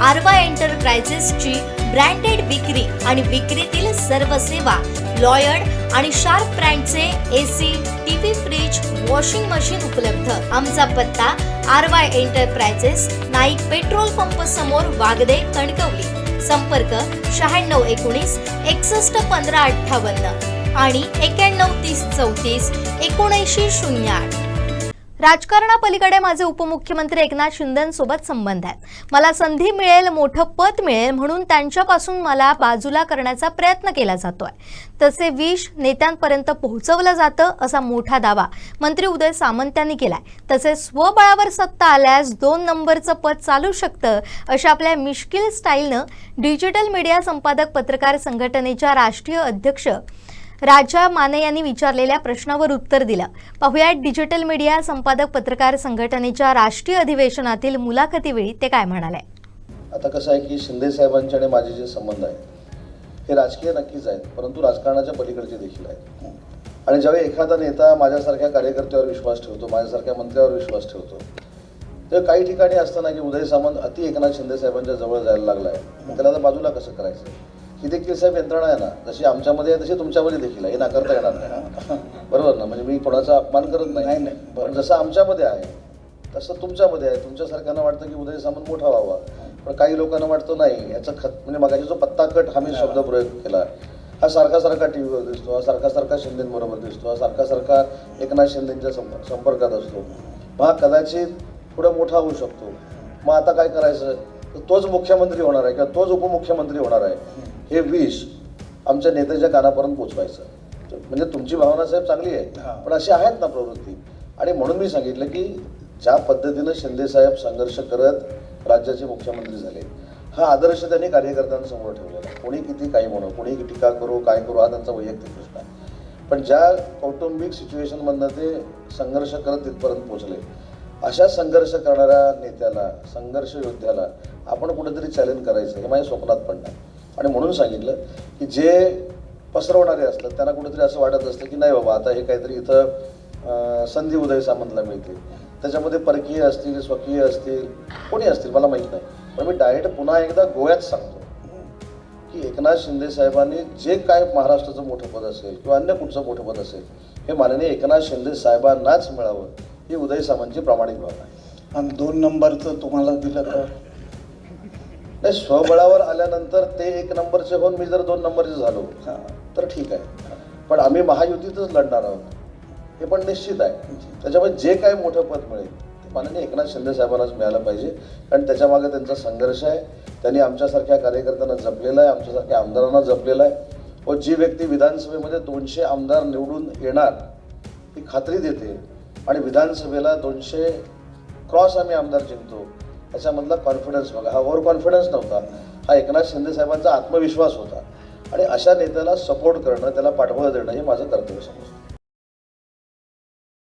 आरवा एंटरप्राइजेसची branded विक्री आणि विक्रीतील सर्व सेवा, लॉयड आणि शार्प ब्रँडचे AC, TV, fridge, washing machine उपलब्ध। आमचा पत्ता Aarva enterprises, Naik petrol pump समोर, वागदे, कणकवली। संपर्क 9619 61 15 58 आणि 91 30 34 79 08। राजकारणापलीकडे माझे उपमुख्यमंत्री एकनाथ शिंदेंसोबत संबंध आहेत। मला संधी मिळेल, मोठं पद मिळेल म्हणून त्यांच्यापासून मला बाजूला करण्याचा प्रयत्न केला जातोय। तसे विष नेत्यांपर्यंत पोहोचवलं जातं असा मोठा दावा मंत्री उदय सामंत यांनी केलाय। तसे स्वबळावर सत्ता आल्यास 2 नंबरचं पद चालू शकतं अशा आपल्या मिश्किल स्टाईलनं डिजिटल मीडिया संपादक पत्रकार संघटनेच्या राष्ट्रीय अध्यक्ष राजा माने यांनी विचारलेल्या प्रश्नावर उत्तर दिलं। पाहुयात डिजिटल मीडिया संपादक पत्रकार संघटनेच्या राष्ट्रीय अधिवेशनातील मुलाखतीवेळी ते काय म्हणाले। आता कसं आहे की शिंदे साहेबांचे आणि माझे जे संबंध आहेत हे राजकीय नक्कीच आहेत, परंतु राजकारणाच्या पलीकडचे देखील आहेत। आणि ज्यावेळी एखादा नेता माझ्यासारख्या कार्यकर्त्यावर विश्वास ठेवतो, माझ्यासारख्या मंत्र्यावर विश्वास ठेवतो, तर काही ठिकाणी असतं ना की उदय सामंत अति एकनाथ शिंदे साहेबांच्या जवळ जायला लागला आहे, त्याला बाजूला कसं करायचं ही देखील साहेब यंत्रणा आहे ना, जशी आमच्यामध्ये आहे तशी तुमच्यामध्ये देखील आहे, हे नाकारता येणार नाही, बरोबर ना। म्हणजे मी कोणाचा अपमान करत नाही, पण जसं आमच्यामध्ये आहे तसं तुमच्यामध्ये आहे। तुमच्यासारख्यांना वाटतं की उदय सामंत मोठा व्हावा, पण काही लोकांना वाटतं नाही याचं म्हणजे मगाशी जो पत्ता कट हा मी शब्दप्रयोग केला, हा सारखा टीव्हीवर दिसतो, हा सारखा शिंदेंबरोबर दिसतो, हा सारखा एकनाथ शिंदेंच्या संपर्कात असतो, मग हा कदाचित पुढे मोठा होऊ शकतो। मग आता काय करायचं, तोच मुख्यमंत्री होणार आहे किंवा तोच उपमुख्यमंत्री होणार आहे, हे विष आमच्या नेत्याच्या कानापर्यंत पोचवायचं। म्हणजे तुमची भावना साहेब चांगली आहे, पण अशी आहेत ना प्रवृत्ती। आणि म्हणून मी सांगितलं की ज्या पद्धतीनं शिंदे साहेब संघर्ष करत राज्याचे मुख्यमंत्री झाले, हा आदर्श त्यांनी कार्यकर्त्यांसमोर ठेवलेला। कोणी किती काही म्हणू, कोणी टीका करू, काय करू, हा त्यांचा वैयक्तिक प्रश्न आहे, पण ज्या कौटुंबिक सिच्युएशनमधनं ते संघर्ष करत तिथपर्यंत पोहोचले, अशा संघर्ष करणाऱ्या नेत्याला, संघर्ष योद्ध्याला आपण कुठेतरी चॅलेंज करायचं हे माझ्या स्वप्नात पण नाही। आणि म्हणून सांगितलं की जे पसरवणारे असतात त्यांना कुठेतरी असं वाटत असतं की नाही बाबा आता हे काहीतरी इथं संधी उदय सामंतला मिळते, त्याच्यामध्ये परकीय असतील, स्वकीय असतील, कोणी असतील मला माहीत नाही, पण मी डायरेक्ट पुन्हा एकदा गोव्यात सांगतो की एकनाथ शिंदे साहेबांनी जे काय महाराष्ट्राचं मोठं पद असेल किंवा अन्य कुठचं मोठं पद असेल हे माननीय एकनाथ शिंदे साहेबांनाच मिळावं ही उदय सामंतची प्रामाणिक भावना आहे। आणि 2 नंबरचं तुम्हाला दिलं तर नाही, स्वबळावर आल्यानंतर ते 1 नंबरचे होऊन मी जर 2 नंबरचे झालो तर ठीक आहे, पण आम्ही महायुतीतच लढणार आहोत हे पण निश्चित आहे। त्याच्यामुळे जे काही मोठं पद मिळेल ते माननीय एकनाथ शिंदे साहेबांनाच मिळालं पाहिजे, कारण त्याच्यामागे त्यांचा संघर्ष आहे, त्यांनी आमच्यासारख्या कार्यकर्त्यांना जपलेला आहे, आमच्यासारख्या आमदारांना जपलेला आहे। व जी व्यक्ती विधानसभेमध्ये 200 आमदार निवडून येणार ही खात्री देते आणि विधानसभेला 200 क्रॉस आम्ही आमदार जिंकतो, त्याच्यामधला कॉन्फिडन्स बघा, हा ओव्हर कॉन्फिडन्स नव्हता, हा एकनाथ शिंदे साहेबांचा आत्मविश्वास होता। आणि अशा नेत्याला सपोर्ट करणं, त्याला पाठबळ देणं हे माझं कर्तव्य समजतं।